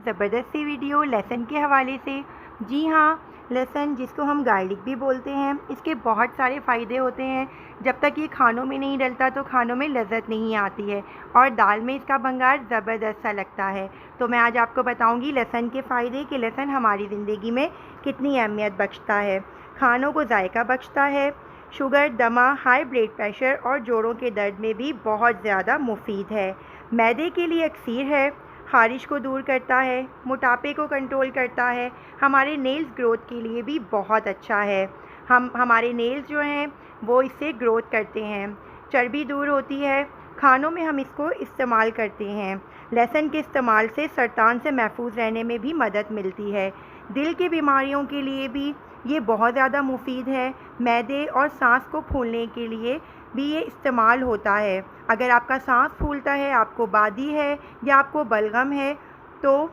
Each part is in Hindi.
ज़बरदस्त सी वीडियो लहसुन के हवाले से। जी हाँ, लहसुन जिसको हम गार्लिक भी बोलते हैं, इसके बहुत सारे फ़ायदे होते हैं। जब तक ये खानों में नहीं डलता तो खानों में लज़्ज़त नहीं आती है और दाल में इसका भंगार ज़बरदस्त सा लगता है। तो मैं आज आपको बताऊंगी लहसुन के फ़ायदे कि लहसुन हमारी ज़िंदगी में कितनी अहमियत बख्शता है। खानों को जायका बख्शता है, शुगर, दमा, हाई ब्लड प्रेशर और जोड़ों के दर्द में भी बहुत ज़्यादा मुफीद है। मैदे के लिए अक्सीर है, ख़ारिश को दूर करता है, मोटापे को कंट्रोल करता है, हमारे नेल्स ग्रोथ के लिए भी बहुत अच्छा है। हमारे नेल्स जो हैं वो इससे ग्रोथ करते हैं, चर्बी दूर होती है। खानों में हम इसको इस्तेमाल करते हैं। लहसुन के इस्तेमाल से सरतान से महफूज रहने में भी मदद मिलती है। दिल की बीमारियों के लिए भी ये बहुत ज़्यादा मुफीद है। मैदे और सांस को फूलने के लिए भी ये इस्तेमाल होता है। अगर आपका सांस फूलता है, आपको बादी है या आपको बलगम है, तो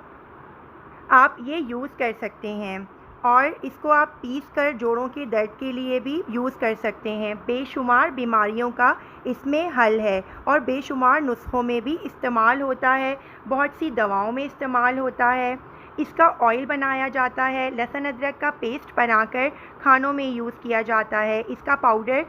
आप ये यूज़ कर सकते हैं और इसको आप पीस कर जोड़ों के दर्द के लिए भी यूज़ कर सकते हैं। बेशुमार बीमारियों का इसमें हल है और बेशुमार नुस्ख़ों में भी इस्तेमाल होता है, बहुत सी दवाओं में इस्तेमाल होता है। इसका ऑयल बनाया जाता है, लहसुन अदरक का पेस्ट बनाकर खानों में यूज़ किया जाता है। इसका पाउडर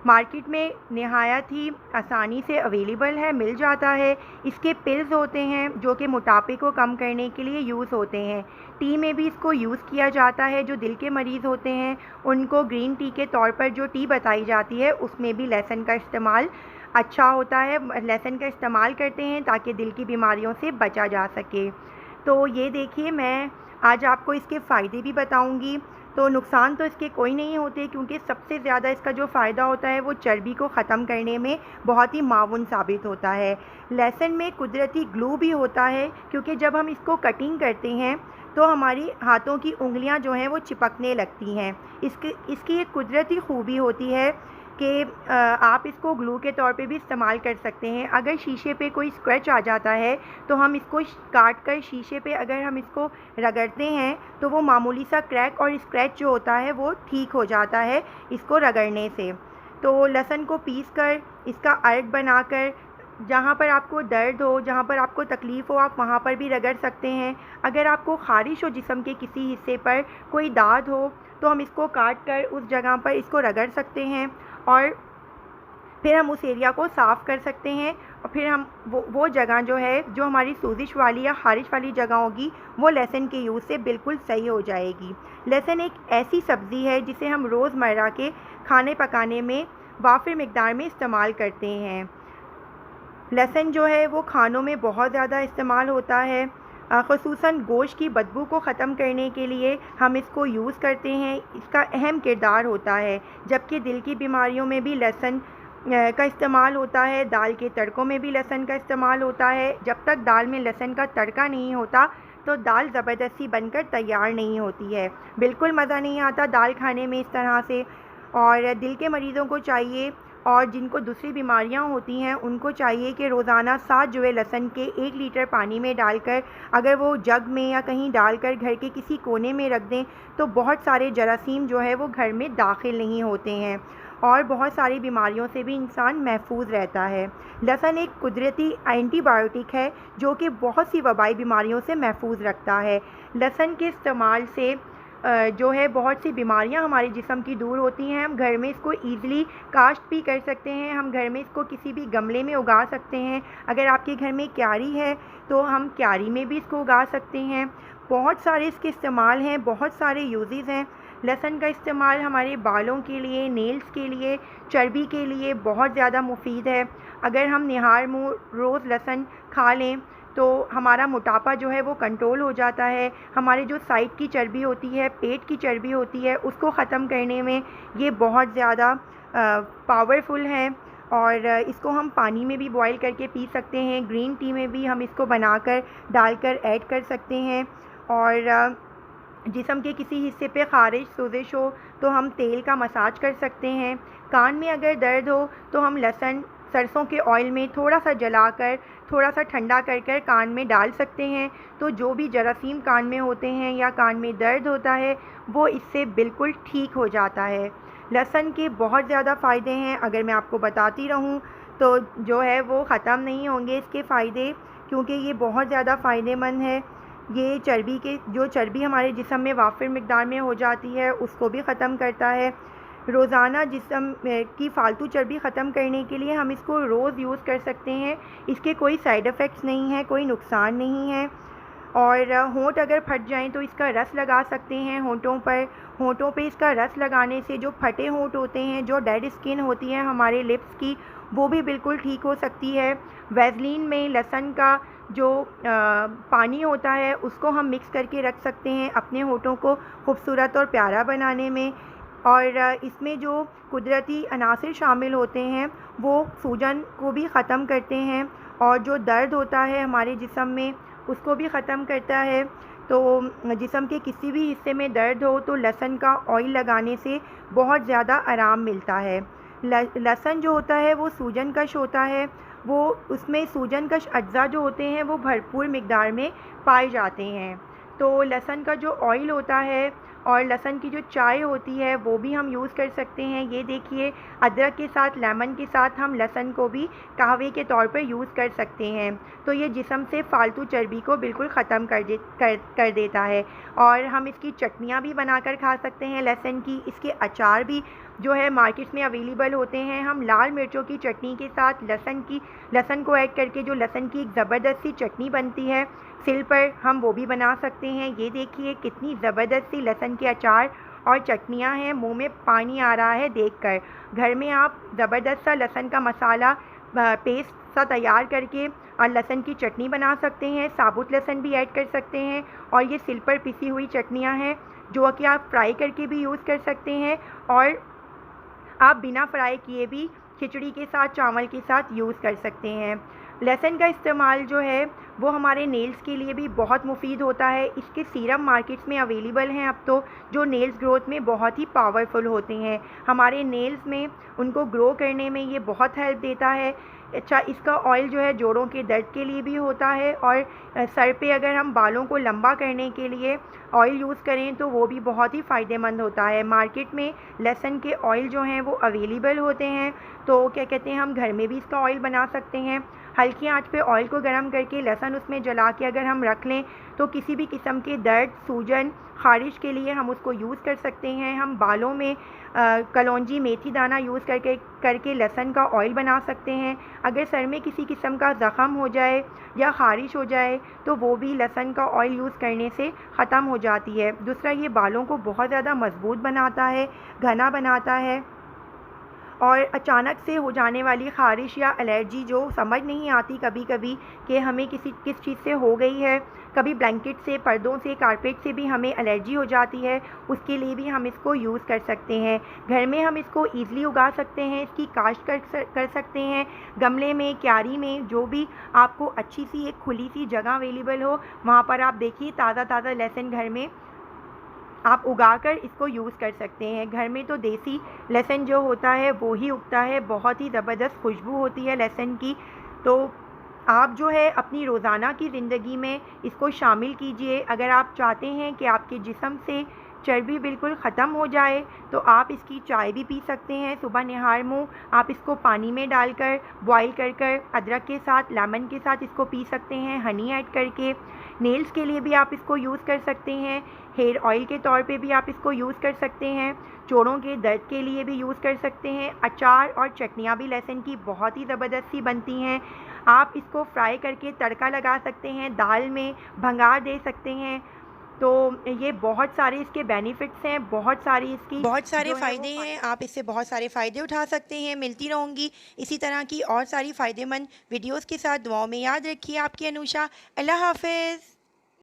मार्केट में नहायत ही आसानी से अवेलेबल है, मिल जाता है। इसके पिल्स होते हैं जो कि मोटापे को कम करने के लिए यूज़ होते हैं। टी में भी इसको यूज़ किया जाता है। जो दिल के मरीज़ होते हैं उनको ग्रीन टी के तौर पर जो टी बताई जाती है उसमें भी लहसुन का इस्तेमाल अच्छा होता है। लहसुन का इस्तेमाल करते हैं ताकि दिल की बीमारियों से बचा जा सके। तो ये देखिए, मैं आज आपको इसके फ़ायदे भी बताऊंगी। तो नुकसान तो इसके कोई नहीं होते, क्योंकि सबसे ज़्यादा इसका जो फ़ायदा होता है वो चर्बी को ख़त्म करने में बहुत ही माउन साबित होता है। लहसुन में कुदरती ग्लू भी होता है, क्योंकि जब हम इसको कटिंग करते हैं तो हमारी हाथों की उंगलियां जो हैं वो चिपकने लगती हैं। इसकी एक कुदरती खूबी होती है कि आप इसको ग्लू के तौर पे भी इस्तेमाल कर सकते हैं। अगर शीशे पे कोई स्क्रैच आ जाता है तो हम इसको काट कर शीशे पे अगर हम इसको रगड़ते हैं तो वो मामूली सा क्रैक और स्क्रैच जो होता है वो ठीक हो जाता है इसको रगड़ने से। तो लहसुन को पीस कर इसका अर्क बनाकर जहाँ पर आपको दर्द हो, जहाँ पर आपको तकलीफ़ हो, आप वहाँ पर भी रगड़ सकते हैं। अगर आपको ख़ारिश हो जिस्म के किसी हिस्से पर, कोई दाद हो, तो हम इसको काट कर उस जगह पर इसको रगड़ सकते हैं और फिर हम उस एरिया को साफ़ कर सकते हैं। और फिर हम वो जगह जो है, जो हमारी सूजिश वाली या ख़ारिश वाली जगह होगी, वो लहसुन के यूज़ से बिल्कुल सही हो जाएगी। लहसुन एक ऐसी सब्ज़ी है जिसे हम रोज़मर्रा के खाने पकाने में वाफ़िर मिक़दार में इस्तेमाल करते हैं। लहसुन जो है वो खानों में बहुत ज़्यादा इस्तेमाल होता है। ख़ुसूसन गोश्त की बदबू को ख़त्म करने के लिए हम इसको यूज़ करते हैं। इसका अहम किरदार होता है। जबकि दिल की बीमारियों में भी लहसुन का इस्तेमाल होता है। दाल के तड़कों में भी लहसुन का इस्तेमाल होता है। जब तक दाल में लहसुन का तड़का नहीं होता तो दाल ज़बरदस्ती बनकर तैयार नहीं होती है। बिल्कुल मज़ा नहीं आता दाल खाने में इस तरह से। और दिल के मरीज़ों को चाहिए और जिनको दूसरी बीमारियां होती हैं उनको चाहिए कि रोज़ाना 7 जुए लहसुन के 1 लीटर पानी में डालकर, अगर वो जग में या कहीं डालकर घर के किसी कोने में रख दें तो बहुत सारे जरासीम जो है वो घर में दाखिल नहीं होते हैं और बहुत सारी बीमारियों से भी इंसान महफूज रहता है। लहसुन एक कुदरती एंटीबायोटिक है जो कि बहुत सी वबाई बीमारियों से महफूज रखता है। लहसुन के इस्तेमाल से जो है बहुत सी बीमारियां हमारे जिस्म की दूर होती हैं। हम घर में इसको ईज़िली काश्त भी कर सकते हैं। हम घर में इसको किसी भी गमले में उगा सकते हैं। अगर आपके घर में क्यारी है तो हम क्यारी में भी इसको उगा सकते हैं। बहुत सारे इसके इस्तेमाल हैं, बहुत सारे यूज़ेस हैं। लहसुन का इस्तेमाल हमारे बालों के लिए, नेल्स के लिए, चर्बी के लिए बहुत ज़्यादा मुफीद है। अगर हम निहार मुँह रोज़ लहसुन खा लें तो हमारा मोटापा जो है वो कंट्रोल हो जाता है। हमारे जो साइड की चर्बी होती है, पेट की चर्बी होती है, उसको ख़त्म करने में ये बहुत ज़्यादा पावरफुल है। और इसको हम पानी में भी बॉईल करके पी सकते हैं। ग्रीन टी में भी हम इसको बनाकर डालकर ऐड कर सकते हैं। और जिस्म के किसी हिस्से पे ख़ारिश, सोजिश हो तो हम तेल का मसाज कर सकते हैं। कान में अगर दर्द हो तो हम लहसुन सरसों के ऑयल में थोड़ा सा जलाकर, थोड़ा सा ठंडा कर कर कान में डाल सकते हैं। तो जो भी जरासीम कान में होते हैं या कान में दर्द होता है वो इससे बिल्कुल ठीक हो जाता है। लहसुन के बहुत ज़्यादा फ़ायदे हैं। अगर मैं आपको बताती रहूं तो जो है वो ख़त्म नहीं होंगे इसके फ़ायदे, क्योंकि ये बहुत ज़्यादा फ़ायदेमंद है। ये जो चर्बी हमारे जिस्म में वाफिर मिक़दार में हो जाती है उसको भी ख़त्म करता है। रोज़ाना जिस्म की फ़ालतू चर्बी ख़त्म करने के लिए हम इसको रोज़ यूज़ कर सकते हैं। इसके कोई साइड इफ़ेक्ट्स नहीं हैं, कोई नुकसान नहीं है। और होंठ अगर फट जाएँ तो इसका रस लगा सकते हैं होंठों पर। होंठों पे इसका रस लगाने से जो फटे होंठ होते हैं, जो डेड स्किन होती है हमारे लिप्स की, वो भी बिल्कुल ठीक हो सकती है। वैसलीन में लहसुन का जो पानी होता है उसको हम मिक्स करके रख सकते हैं अपने होंठों को खूबसूरत और प्यारा बनाने में। और इसमें जो कुदरती अनासर शामिल होते हैं वो सूजन को भी ख़त्म करते हैं और जो दर्द होता है हमारे जिस्म में उसको भी ख़त्म करता है। तो जिस्म के किसी भी हिस्से में दर्द हो तो लहसुन का ऑयल लगाने से बहुत ज़्यादा आराम मिलता है। लहसुन जो होता है वो सूजनकश होता है, वो उसमें सूजनकश अज्जा जो होते हैं वो भरपूर मिक़दार में पाए जाते हैं। तो लहसुन का जो ऑयल होता है और लहसुन की जो चाय होती है वो भी हम यूज़ कर सकते हैं। ये देखिए, अदरक के साथ, लेमन के साथ हम लहसुन को भी कहवे के तौर पर यूज़ कर सकते हैं। तो ये जिस्म से फ़ालतू चर्बी को बिल्कुल ख़त्म कर देता है। और हम इसकी चटनियाँ भी बनाकर खा सकते हैं लहसुन की। इसके अचार भी जो है मार्केट में अवेलेबल होते हैं। हम लाल मिर्चों की चटनी के साथ लहसुन को ऐड करके जो लहसुन की एक ज़बरदस्त सी चटनी बनती है सिल पर, हम वो भी बना सकते हैं। ये देखिए कितनी ज़बरदस्त सी लहसुन के अचार और चटनियाँ हैं, मुंह में पानी आ रहा है देखकर। घर में आप ज़बरदस्त सा लहसुन का मसाला पेस्ट सा तैयार करके और लहसुन की चटनी बना सकते हैं। साबुत लहसुन भी ऐड कर सकते हैं और ये सिल पर पिसी हुई चटनियाँ हैं जो कि आप फ्राई करके भी यूज़ कर सकते हैं और आप बिना फ्राई किए भी खिचड़ी के साथ, चावल के साथ यूज़ कर सकते हैं। लहसुन का इस्तेमाल जो है वो हमारे नेल्स के लिए भी बहुत मुफीद होता है। इसके सीरम मार्केट्स में अवेलेबल हैं अब तो, जो नेल्स ग्रोथ में बहुत ही पावरफुल होते हैं। हमारे नेल्स में उनको ग्रो करने में ये बहुत हेल्प देता है। अच्छा, इसका ऑयल जो है जोड़ों के दर्द के लिए भी होता है और सर पे अगर हम बालों को लंबा करने के लिए ऑयल यूज़ करें तो वो भी बहुत ही फ़ायदेमंद होता है। मार्केट में लहसुन के ऑयल जो हैं वो अवेलेबल होते हैं, तो क्या कहते हैं, हम घर में भी इसका ऑयल बना सकते हैं। हल्की आंच पे ऑयल को गर्म करके लहसुन उसमें जला के अगर हम रख लें तो किसी भी किस्म के दर्द, सूजन, ख़ारिश के लिए हम उसको यूज़ कर सकते हैं। हम बालों में कलौंजी, मेथी दाना यूज़ करके लहसुन का ऑयल बना सकते हैं। अगर सर में किसी किस्म का ज़ख़म हो जाए या ख़ारिश हो जाए तो वो भी लहसुन का ऑयल यूज़ करने से ख़त्म हो जाती है। दूसरा, ये बालों को बहुत ज़्यादा मज़बूत बनाता है, घना बनाता है। और अचानक से हो जाने वाली ख़ारिश या एलर्जी जो समझ नहीं आती कभी-कभी कि हमें किस चीज़ से हो गई है, कभी ब्लैंकेट से, पर्दों से, कारपेट से भी हमें एलर्जी हो जाती है, उसके लिए भी हम इसको यूज़ कर सकते हैं। घर में हम इसको ईज़िली उगा सकते हैं, इसकी काश्त कर सकते हैं, गमले में, क्यारी में, जो भी आपको अच्छी सी एक खुली सी जगह अवेलेबल हो वहाँ पर आप देखिए ताज़ा लहसुन घर में आप उगाकर इसको यूज़ कर सकते हैं। घर में तो देसी लहसुन जो होता है वो ही उगता है, बहुत ही ज़बरदस्त खुशबू होती है लहसुन की। तो आप जो है अपनी रोज़ाना की ज़िंदगी में इसको शामिल कीजिए। अगर आप चाहते हैं कि आपके जिस्म से चर्बी बिल्कुल ख़त्म हो जाए तो आप इसकी चाय भी पी सकते हैं सुबह निहार मुँह। आप इसको पानी में डालकर बॉयल कर अदरक के साथ, लेमन के साथ इसको पी सकते हैं, हनी ऐड करके। नेल्स के लिए भी आप इसको यूज़ कर सकते हैं, हेयर ऑयल के तौर पे भी आप इसको यूज़ कर सकते हैं, जोड़ों के दर्द के लिए भी यूज़ कर सकते हैं। अचार और चटनियाँ भी लहसुन की बहुत ही ज़बरदस्त सी बनती हैं। आप इसको फ्राई करके तड़का लगा सकते हैं, दाल में भंगार दे सकते हैं। तो ये बहुत सारे इसके बेनिफिट्स हैं, बहुत सारे फ़ायदे हैं। आप इससे बहुत सारे फ़ायदे उठा सकते हैं। मिलती रहूँगी इसी तरह की और सारी फ़ायदेमंद वीडियोज़ के साथ। दुआओं में याद रखिए, आपकी अनुषा। अल्लाह हाफ़िज़।